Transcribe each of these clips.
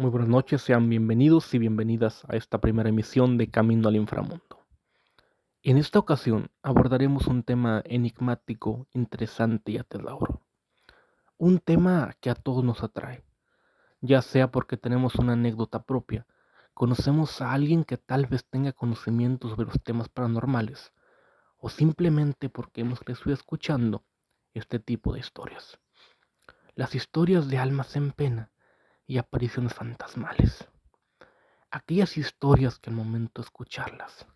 Muy buenas noches, sean bienvenidos y bienvenidas a esta primera emisión de Camino al Inframundo. En esta ocasión abordaremos un tema enigmático, interesante y aterrador. Un tema que a todos nos atrae, ya sea porque tenemos una anécdota propia, conocemos a alguien que tal vez tenga conocimientos sobre los temas paranormales, o simplemente porque hemos crecido escuchando este tipo de historias. Las historias de almas en pena y apariciones fantasmales. Aquellas historias que al momento de escucharlas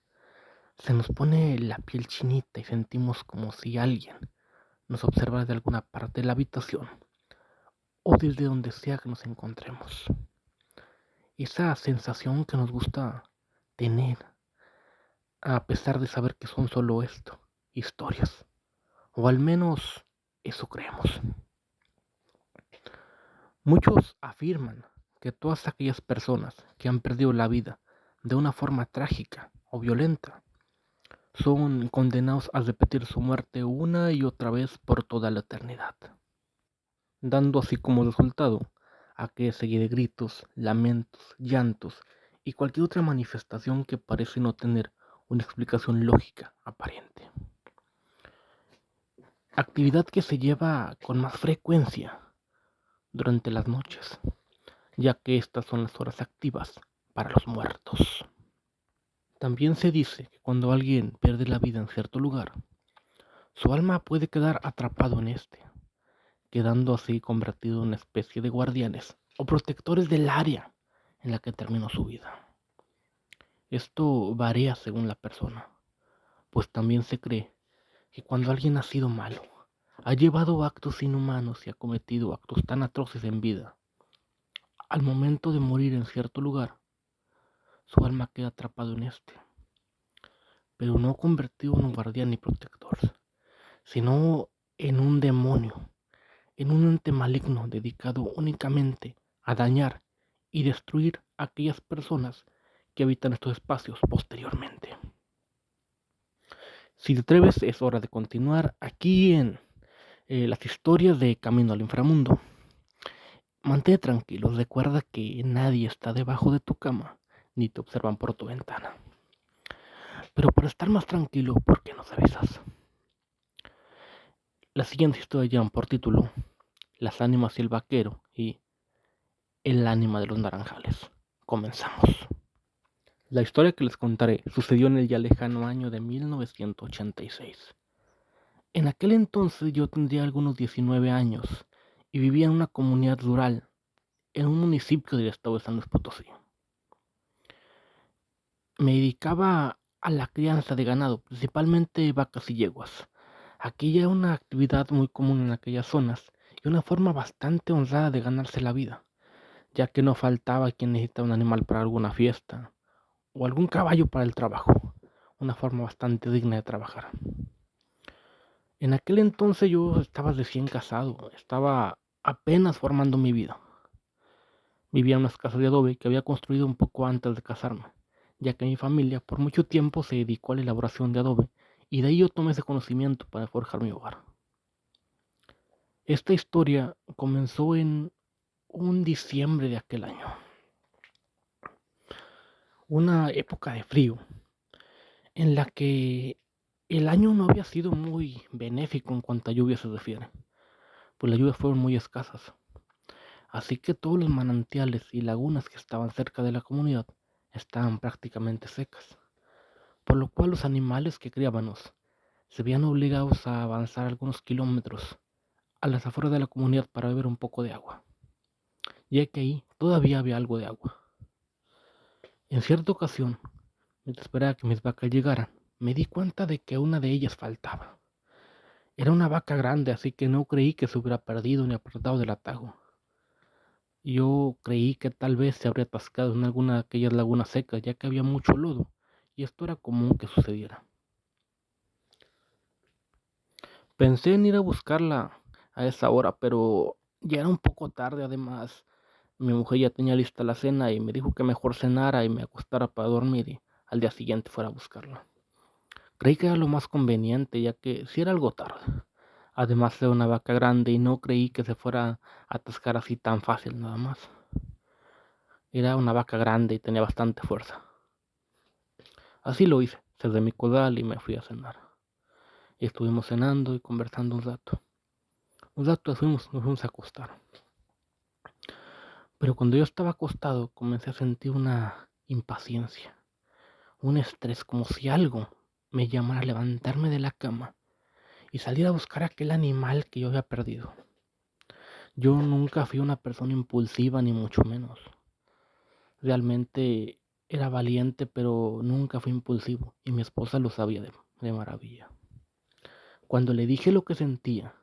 se nos pone la piel chinita y sentimos como si alguien nos observara de alguna parte de la habitación o desde donde sea que nos encontremos. Esa sensación que nos gusta tener, a pesar de saber que son solo esto, historias. O al menos eso creemos. Muchos afirman que todas aquellas personas que han perdido la vida de una forma trágica o violenta son condenados a repetir su muerte una y otra vez por toda la eternidad, dando así como resultado a que seguir de gritos, lamentos, llantos y cualquier otra manifestación que parece no tener una explicación lógica aparente. Actividad que se lleva con más frecuencia durante las noches, ya que estas son las horas activas para los muertos. También se dice que cuando alguien pierde la vida en cierto lugar, su alma puede quedar atrapado en este, quedando así convertido en una especie de guardianes o protectores del área en la que terminó su vida. Esto varía según la persona, pues también se cree que cuando alguien ha sido malo, ha llevado actos inhumanos y ha cometido actos tan atroces en vida, al momento de morir en cierto lugar, su alma queda atrapado en este, pero no convertido en un guardián ni protector, sino en un demonio, en un ente maligno dedicado únicamente a dañar y destruir a aquellas personas que habitan estos espacios posteriormente. Si te atreves, es hora de continuar aquí en las historias de Camino al Inframundo. Mantén tranquilo, recuerda que nadie está debajo de tu cama, ni te observan por tu ventana. Pero para estar más tranquilo, ¿por qué nos avisas? Las siguientes historias llevan por título Las ánimas y el vaquero y El ánima de los naranjales. Comenzamos. La historia que les contaré sucedió en el ya lejano año de 1986. En aquel entonces yo tendría algunos 19 años y vivía en una comunidad rural, en un municipio del estado de San Luis Potosí. Me dedicaba a la crianza de ganado, principalmente vacas y yeguas. Aquella era una actividad muy común en aquellas zonas y una forma bastante honrada de ganarse la vida, ya que no faltaba quien necesitaba un animal para alguna fiesta o algún caballo para el trabajo, una forma bastante digna de trabajar. En aquel entonces yo estaba recién casado, estaba apenas formando mi vida. Vivía en unas casas de adobe que había construido un poco antes de casarme, ya que mi familia por mucho tiempo se dedicó a la elaboración de adobe y de ahí yo tomé ese conocimiento para forjar mi hogar. Esta historia comenzó en un diciembre de aquel año, una época de frío, en la que el año no había sido muy benéfico en cuanto a lluvia se refiere, pues las lluvias fueron muy escasas. Así que todos los manantiales y lagunas que estaban cerca de la comunidad estaban prácticamente secas, por lo cual los animales que criábamos se veían obligados a avanzar algunos kilómetros a las afueras de la comunidad para beber un poco de agua, ya que ahí todavía había algo de agua. En cierta ocasión, mientras esperaba que mis vacas llegaran, me di cuenta de que una de ellas faltaba. Era una vaca grande, así que no creí que se hubiera perdido ni apartado del atajo. Yo creí que tal vez se habría atascado en alguna de aquellas lagunas secas, ya que había mucho lodo, y esto era común que sucediera. Pensé en ir a buscarla a esa hora, pero ya era un poco tarde. Además, mi mujer ya tenía lista la cena y me dijo que mejor cenara y me acostara para dormir y al día siguiente fuera a buscarla. Creí que era lo más conveniente, ya que si era algo tarde. Además era una vaca grande y no creí que se fuera a atascar así tan fácil nada más. Era una vaca grande y tenía bastante fuerza. Así lo hice, cerré mi corral y me fui a cenar. Y estuvimos cenando y conversando un rato. Nos fuimos a acostar. Pero cuando yo estaba acostado comencé a sentir una impaciencia, un estrés, como si algo me llamara a levantarme de la cama y salir a buscar aquel animal que yo había perdido. Yo nunca fui una persona impulsiva, ni mucho menos. Realmente era valiente, pero nunca fui impulsivo, y mi esposa lo sabía de maravilla. Cuando le dije lo que sentía,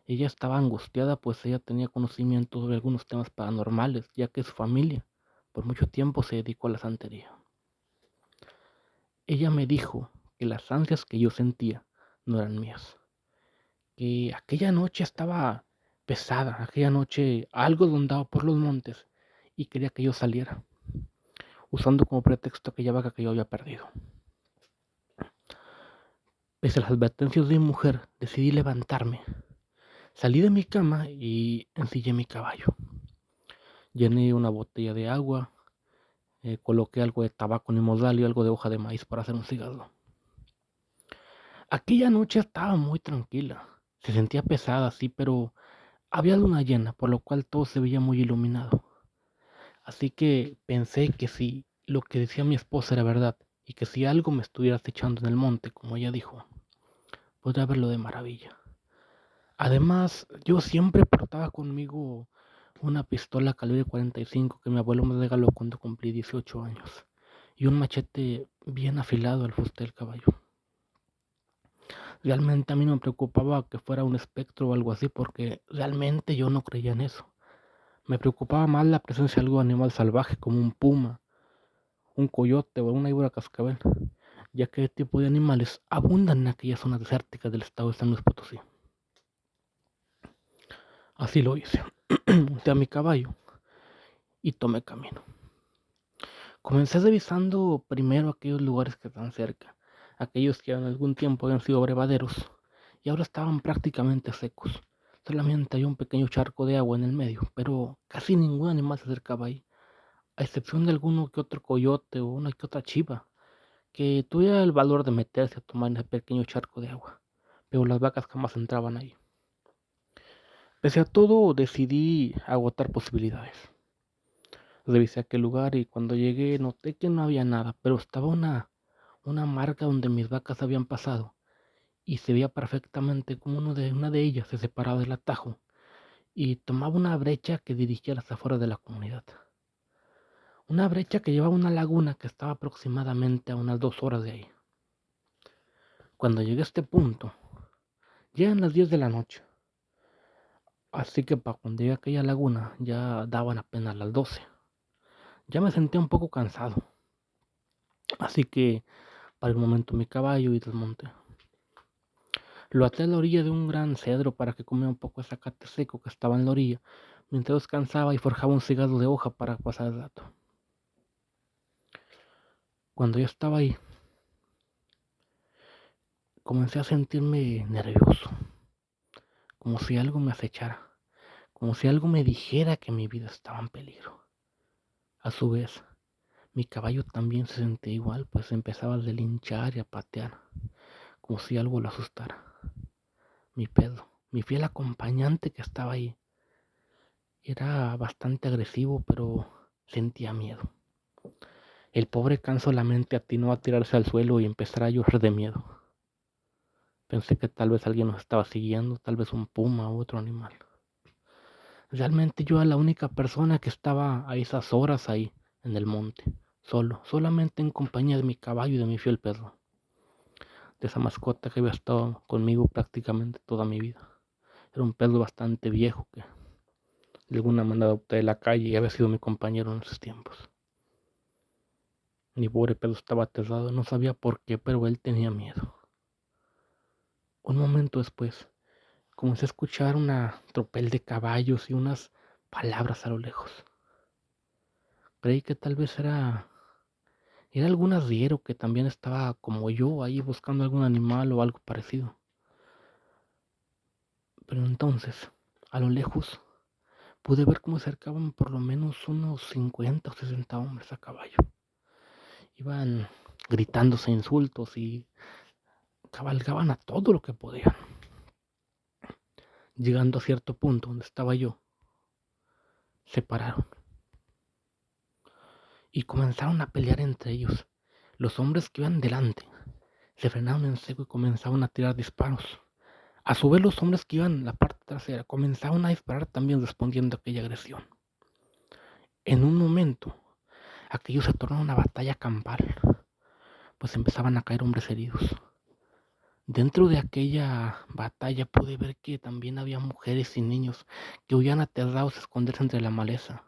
ella estaba angustiada, pues ella tenía conocimiento sobre algunos temas paranormales, ya que su familia por mucho tiempo se dedicó a la santería. Ella me dijo que las ansias que yo sentía no eran mías, que aquella noche estaba pesada, aquella noche algo rondaba por los montes y quería que yo saliera, usando como pretexto aquella vaca que yo había perdido. Pese a las advertencias de mi mujer, decidí levantarme. Salí de mi cama y ensillé mi caballo. Llené una botella de agua, coloqué algo de tabaco nimodal y algo de hoja de maíz para hacer un cigarro. Aquella noche estaba muy tranquila. Se sentía pesada, sí, pero había luna llena, por lo cual todo se veía muy iluminado. Así que pensé que si lo que decía mi esposa era verdad, y que si algo me estuviera acechando en el monte, como ella dijo, podría verlo de maravilla. Además, yo siempre portaba conmigo una pistola calibre 45 que mi abuelo me regaló cuando cumplí 18 años, y un machete bien afilado al fuste del caballo. Realmente a mí no me preocupaba que fuera un espectro o algo así, porque realmente yo no creía en eso. Me preocupaba más la presencia de algún animal salvaje como un puma, un coyote o una víbora cascabel, ya que este tipo de animales abundan en aquellas zonas desérticas del estado de San Luis Potosí. Así lo hice. Monté a mi caballo y tomé camino. Comencé revisando primero aquellos lugares que están cerca, aquellos que en algún tiempo habían sido abrevaderos y ahora estaban prácticamente secos. Solamente había un pequeño charco de agua en el medio, pero casi ningún animal se acercaba ahí, a excepción de alguno que otro coyote o una que otra chiva, que tuviera el valor de meterse a tomar en ese pequeño charco de agua, pero las vacas jamás entraban ahí. Pese a todo, decidí agotar posibilidades. Revisé aquel lugar y cuando llegué noté que no había nada, pero estaba una marca donde mis vacas habían pasado y se veía perfectamente como una de ellas se separaba del atajo y tomaba una brecha que dirigía hacia afuera de la comunidad. Una brecha que llevaba a una laguna que estaba aproximadamente a unas 2 horas de ahí. Cuando llegué a este punto, ya eran las 10 de la noche, así que para cuando llegué a aquella laguna ya daban apenas las 12. Ya me sentía un poco cansado, así que paré un momento mi caballo y desmonté. Lo até a la orilla de un gran cedro para que comiera un poco de zacate seco que estaba en la orilla, mientras descansaba y forjaba un cigarro de hoja para pasar el rato. Cuando yo estaba ahí, comencé a sentirme nervioso, como si algo me acechara, como si algo me dijera que mi vida estaba en peligro. A su vez, mi caballo también se sentía igual, pues empezaba a relinchar y a patear, como si algo lo asustara. Mi pedo, mi fiel acompañante que estaba ahí, era bastante agresivo, pero sentía miedo. El pobre can solamente atinó a tirarse al suelo y empezar a llorar de miedo. Pensé que tal vez alguien nos estaba siguiendo, tal vez un puma u otro animal. Realmente yo era la única persona que estaba a esas horas ahí, en el monte, solo, solamente en compañía de mi caballo y de mi fiel perro, de esa mascota que había estado conmigo prácticamente toda mi vida. Era un perro bastante viejo que de alguna manera adopté de la calle y había sido mi compañero en esos tiempos. Mi pobre perro estaba aterrado, no sabía por qué, pero él tenía miedo. Un momento después, comencé a escuchar una tropel de caballos y unas palabras a lo lejos. Creí que tal vez era algún arriero que también estaba como yo ahí buscando algún animal o algo parecido. Pero entonces, a lo lejos, pude ver cómo se acercaban por lo menos unos 50 o 60 hombres a caballo. Iban gritándose insultos y cabalgaban a todo lo que podían. Llegando a cierto punto donde estaba yo, se pararon y comenzaron a pelear entre ellos. Los hombres que iban delante se frenaron en seco y comenzaron a tirar disparos. A su vez, los hombres que iban en la parte trasera comenzaron a disparar también respondiendo a aquella agresión. En un momento, aquello se tornó una batalla campal, pues empezaban a caer hombres heridos. Dentro de aquella batalla pude ver que también había mujeres y niños que huían aterrados a esconderse entre la maleza.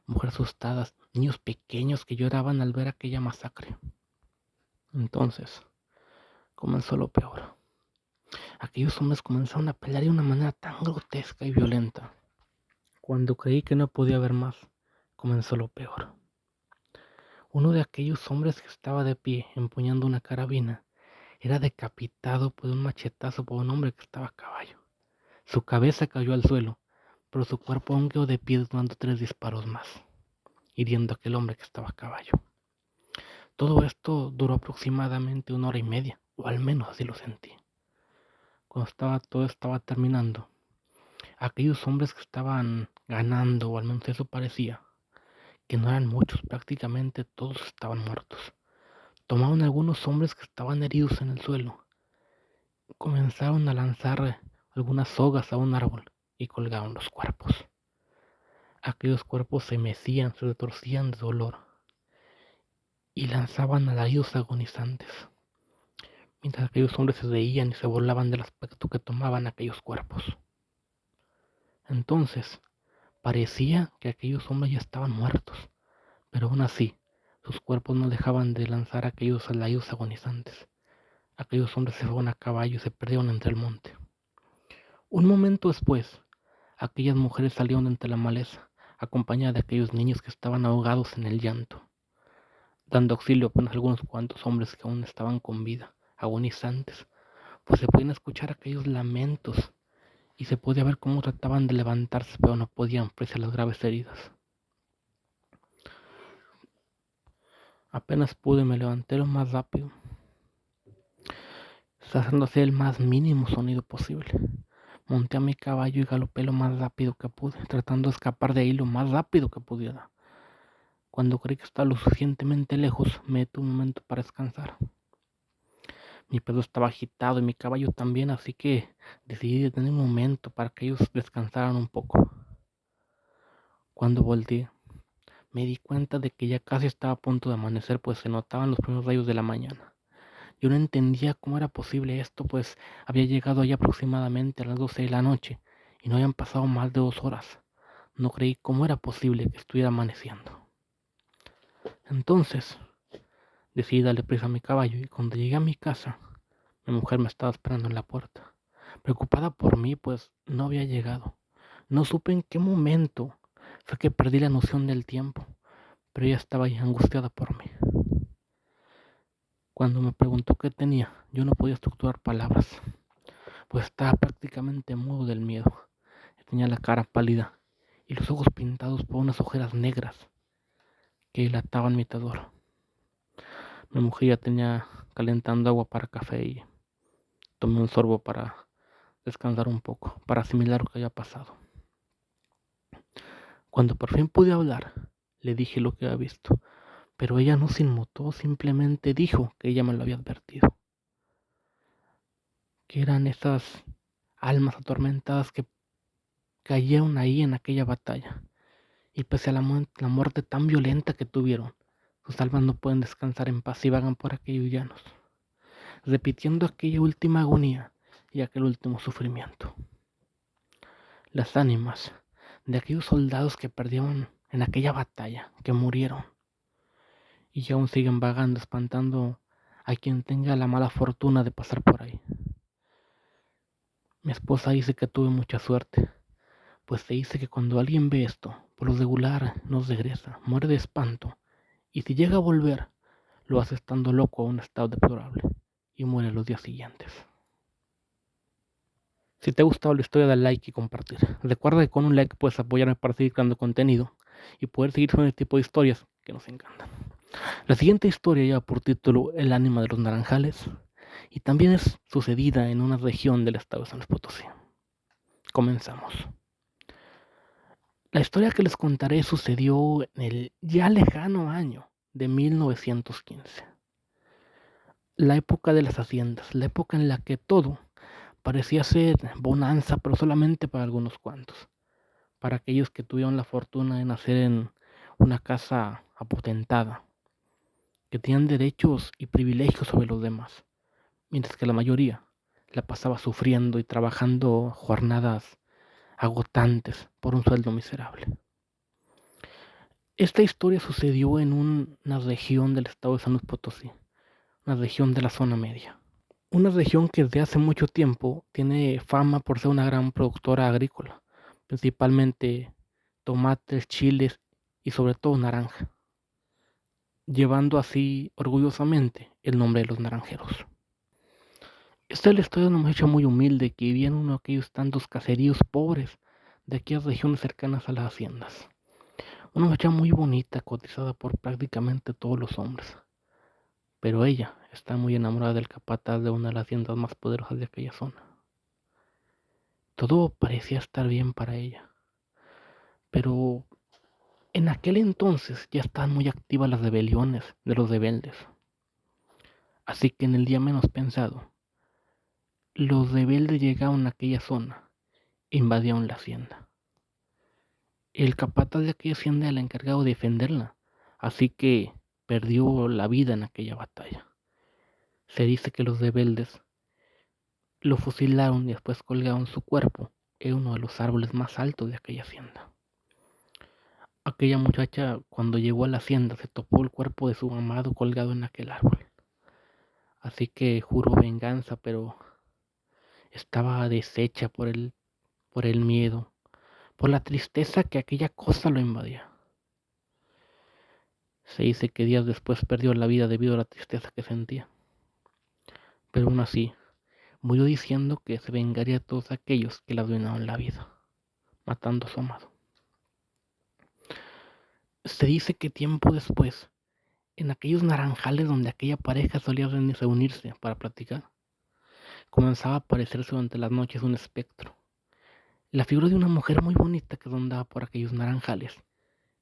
Mujeres asustadas, niños pequeños que lloraban al ver aquella masacre. Entonces, comenzó lo peor. Aquellos hombres comenzaron a pelear de una manera tan grotesca y violenta. Cuando creí que no podía haber más, comenzó lo peor. Uno de aquellos hombres que estaba de pie empuñando una carabina era decapitado por un machetazo por un hombre que estaba a caballo. Su cabeza cayó al suelo, pero su cuerpo aún quedó de pie dando 3 disparos más, hiriendo a aquel hombre que estaba a caballo. Todo esto duró aproximadamente 1 hora y media, o al menos así lo sentí. Cuando todo estaba terminando, aquellos hombres que estaban ganando, o al menos eso parecía, que no eran muchos, prácticamente todos estaban muertos. Tomaron algunos hombres que estaban heridos en el suelo, comenzaron a lanzar algunas sogas a un árbol y colgaron los cuerpos. Aquellos cuerpos se mecían, se retorcían de dolor y lanzaban alaridos agonizantes, mientras aquellos hombres se reían y se burlaban del aspecto que tomaban aquellos cuerpos. Entonces, parecía que aquellos hombres ya estaban muertos, pero aún así, sus cuerpos no dejaban de lanzar aquellos alaridos agonizantes. Aquellos hombres se fueron a caballo y se perdieron entre el monte. Un momento después, aquellas mujeres salieron de entre la maleza, acompañadas de aquellos niños que estaban ahogados en el llanto, dando auxilio apenas a algunos cuantos hombres que aún estaban con vida, agonizantes, pues se podían escuchar aquellos lamentos y se podía ver cómo trataban de levantarse, pero no podían pese a las graves heridas. Apenas pude, me levanté lo más rápido, tratando de hacer el más mínimo sonido posible. Monté a mi caballo y galopé lo más rápido que pude, tratando de escapar de ahí lo más rápido que pudiera. Cuando creí que estaba lo suficientemente lejos, me detuve un momento para descansar. Mi perro estaba agitado y mi caballo también, así que decidí detener un momento para que ellos descansaran un poco. Cuando volteé, me di cuenta de que ya casi estaba a punto de amanecer, pues se notaban los primeros rayos de la mañana. Yo no entendía cómo era posible esto, pues había llegado allá aproximadamente a las 12 de la noche y no habían pasado más de 2 horas. No creí cómo era posible que estuviera amaneciendo. Entonces, decidí darle prisa a mi caballo y cuando llegué a mi casa, mi mujer me estaba esperando en la puerta, preocupada por mí, pues no había llegado. No supe en qué momento fue que perdí la noción del tiempo, pero ella estaba ahí angustiada por mí. Cuando me preguntó qué tenía, yo no podía estructurar palabras, pues estaba prácticamente mudo del miedo. Tenía la cara pálida y los ojos pintados por unas ojeras negras que dilataban mi terror. Mi mujer ya tenía calentando agua para café y tomé un sorbo para descansar un poco, para asimilar lo que había pasado. Cuando por fin pude hablar, le dije lo que había visto, pero ella no se inmutó, simplemente dijo que ella me lo había advertido. Que eran esas almas atormentadas que cayeron ahí en aquella batalla, y pese a la muerte tan violenta que tuvieron, sus almas no pueden descansar en paz y vagan por aquellos llanos, repitiendo aquella última agonía y aquel último sufrimiento. Las ánimas de aquellos soldados que perdieron en aquella batalla, que murieron, y que aún siguen vagando, espantando a quien tenga la mala fortuna de pasar por ahí. Mi esposa dice que tuve mucha suerte, pues se dice que cuando alguien ve esto, por lo regular no regresa, muere de espanto, y si llega a volver, lo hace estando loco a un estado deplorable, y muere los días siguientes. Si te ha gustado la historia, dale like y compartir. Recuerda que con un like puedes apoyarme para seguir creando contenido y poder seguir con este tipo de historias que nos encantan. La siguiente historia lleva por título El ánima de los naranjales y también es sucedida en una región del estado de San Luis Potosí. Comenzamos. La historia que les contaré sucedió en el ya lejano año de 1915. La época de las haciendas, la época en la que todo parecía ser bonanza, pero solamente para algunos cuantos. Para aquellos que tuvieron la fortuna de nacer en una casa apotentada, que tenían derechos y privilegios sobre los demás, mientras que la mayoría la pasaba sufriendo y trabajando jornadas agotantes por un sueldo miserable. Esta historia sucedió en una región del estado de San Luis Potosí, una región de la zona media. Una región que desde hace mucho tiempo tiene fama por ser una gran productora agrícola, principalmente tomates, chiles y sobre todo naranja, llevando así orgullosamente el nombre de los naranjeros. Esta es la historia de una muchacha muy humilde que vivía en uno de aquellos tantos caseríos pobres de aquellas regiones cercanas a las haciendas. Una muchacha muy bonita, cotizada por prácticamente todos los hombres. Pero ella está muy enamorada del capataz de una de las haciendas más poderosas de aquella zona. Todo parecía estar bien para ella. Pero en aquel entonces ya estaban muy activas las rebeliones de los rebeldes. Así que en el día menos pensado, los rebeldes llegaron a aquella zona e invadieron la hacienda. El capataz de aquella hacienda era el encargado de defenderla, así que perdió la vida en aquella batalla. Se dice que los rebeldes lo fusilaron y después colgaron su cuerpo en uno de los árboles más altos de aquella hacienda. Aquella muchacha, cuando llegó a la hacienda, se topó el cuerpo de su amado colgado en aquel árbol. Así que juró venganza, pero estaba deshecha por el miedo, por la tristeza que aquella cosa lo invadía. Se dice que días después perdió la vida debido a la tristeza que sentía. Pero aún así, murió diciendo que se vengaría de todos aquellos que le arruinaron la vida, matando a su amado. Se dice que tiempo después, en aquellos naranjales donde aquella pareja solía reunirse para platicar, comenzaba a aparecerse durante las noches un espectro, la figura de una mujer muy bonita que rondaba por aquellos naranjales,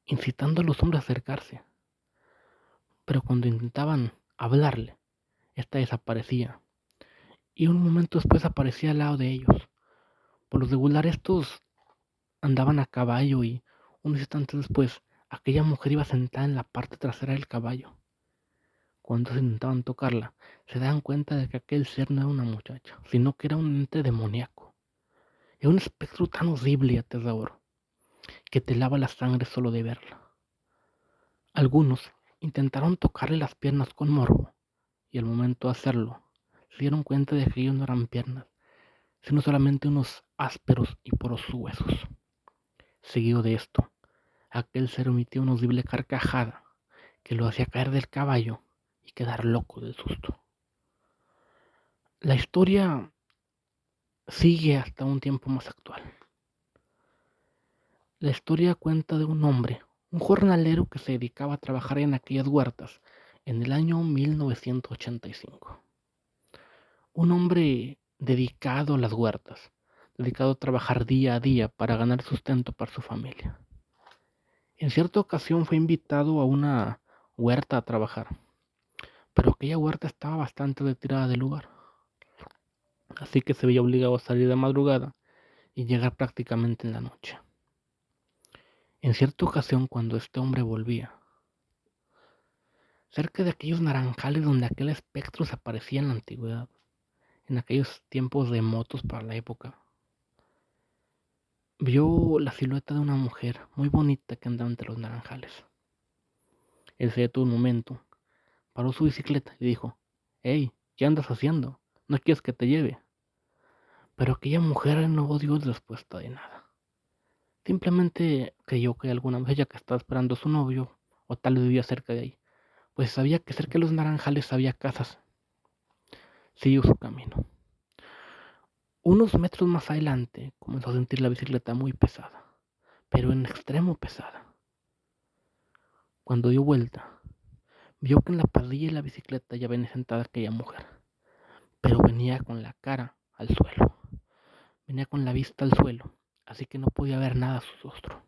incitando a los hombres a acercarse. Pero cuando intentaban hablarle, ésta desaparecía, y un momento después aparecía al lado de ellos. Por lo regular estos andaban a caballo y unos instantes después aquella mujer iba sentada en la parte trasera del caballo. Cuando se intentaban tocarla, se daban cuenta de que aquel ser no era una muchacha, sino que era un ente demoníaco. Era un espectro tan horrible y aterrador que te lava la sangre solo de verla. Algunos intentaron tocarle las piernas con morbo, y al momento de hacerlo, se dieron cuenta de que ellos no eran piernas, sino solamente unos ásperos y porosos huesos. Seguido de esto, aquel ser emitió una horrible carcajada que lo hacía caer del caballo y quedar loco del susto. La historia sigue hasta un tiempo más actual. La historia cuenta de un hombre, un jornalero que se dedicaba a trabajar en aquellas huertas en el año 1985. Un hombre dedicado a las huertas, dedicado a trabajar día a día para ganar sustento para su familia. En cierta ocasión fue invitado a una huerta a trabajar, pero aquella huerta estaba bastante retirada del lugar, así que se veía obligado a salir de madrugada y llegar prácticamente en la noche. En cierta ocasión, cuando este hombre volvía, cerca de aquellos naranjales donde aquel espectro se aparecía en la antigüedad, en aquellos tiempos remotos para la época, vio la silueta de una mujer muy bonita que andaba entre los naranjales. Él se detuvo un momento, paró su bicicleta y dijo: «Hey, ¿qué andas haciendo? ¿No quieres que te lleve?». Pero aquella mujer no dio respuesta de nada. Simplemente creyó que alguna muchacha que estaba esperando a su novio, o tal vez vivía cerca de ahí, pues sabía que cerca de los naranjales había casas. Siguió su camino. Unos metros más adelante comenzó a sentir la bicicleta muy pesada, pero en extremo pesada. Cuando dio vuelta, vio que en la parrilla de la bicicleta ya venía sentada aquella mujer, pero venía con la cara al suelo, venía con la vista al suelo, así que no podía ver nada a su rostro.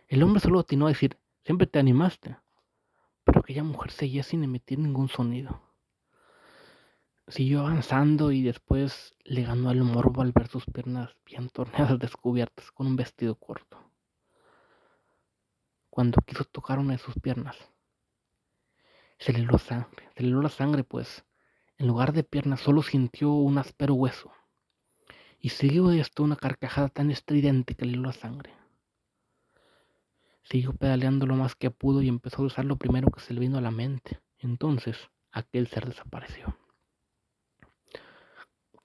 El hombre solo atinó a decir: siempre te animaste, pero aquella mujer seguía sin emitir ningún sonido. Siguió avanzando y después le ganó el morbo al ver sus piernas bien torneadas descubiertas con un vestido corto. Cuando quiso tocar una de sus piernas, se le heló la sangre, pues en lugar de piernas solo sintió un áspero hueso. Y siguió esto una carcajada tan estridente que le heló la sangre. Siguió pedaleando lo más que pudo y empezó a usar lo primero que se le vino a la mente. Entonces, aquel ser desapareció.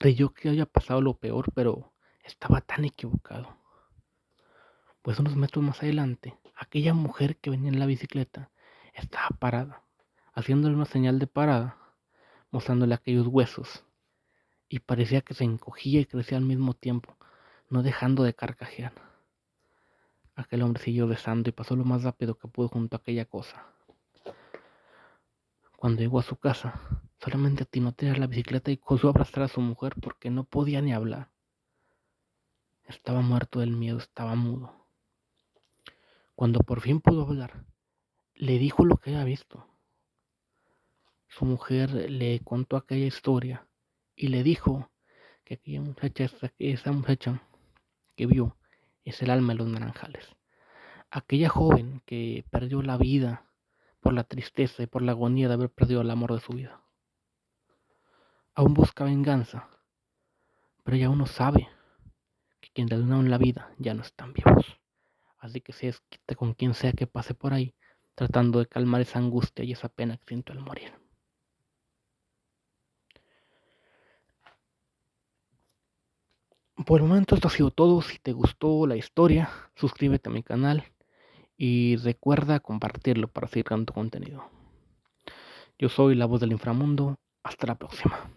Creyó que había pasado lo peor, pero estaba tan equivocado. Pues unos metros más adelante, aquella mujer que venía en la bicicleta estaba parada, haciéndole una señal de parada, mostrándole aquellos huesos, y parecía que se encogía y crecía al mismo tiempo, no dejando de carcajear. Aquel hombre siguió besando y pasó lo más rápido que pudo junto a aquella cosa. Cuando llegó a su casa, solamente atinó a tirar la bicicleta y corrió a abrazar a su mujer porque no podía ni hablar. Estaba muerto del miedo, estaba mudo. Cuando por fin pudo hablar, le dijo lo que había visto. Su mujer le contó aquella historia y le dijo que esa muchacha que vio es el alma de los naranjales. Aquella joven que perdió la vida por la tristeza y por la agonía de haber perdido el amor de su vida. Aún busca venganza, pero ya uno sabe que quien le dieron la vida ya no están vivos. Así que se desquite con quien sea que pase por ahí, tratando de calmar esa angustia y esa pena que siento al morir. Por el momento esto ha sido todo. Si te gustó la historia, suscríbete a mi canal y recuerda compartirlo para seguir dando contenido. Yo soy la voz del inframundo. Hasta la próxima.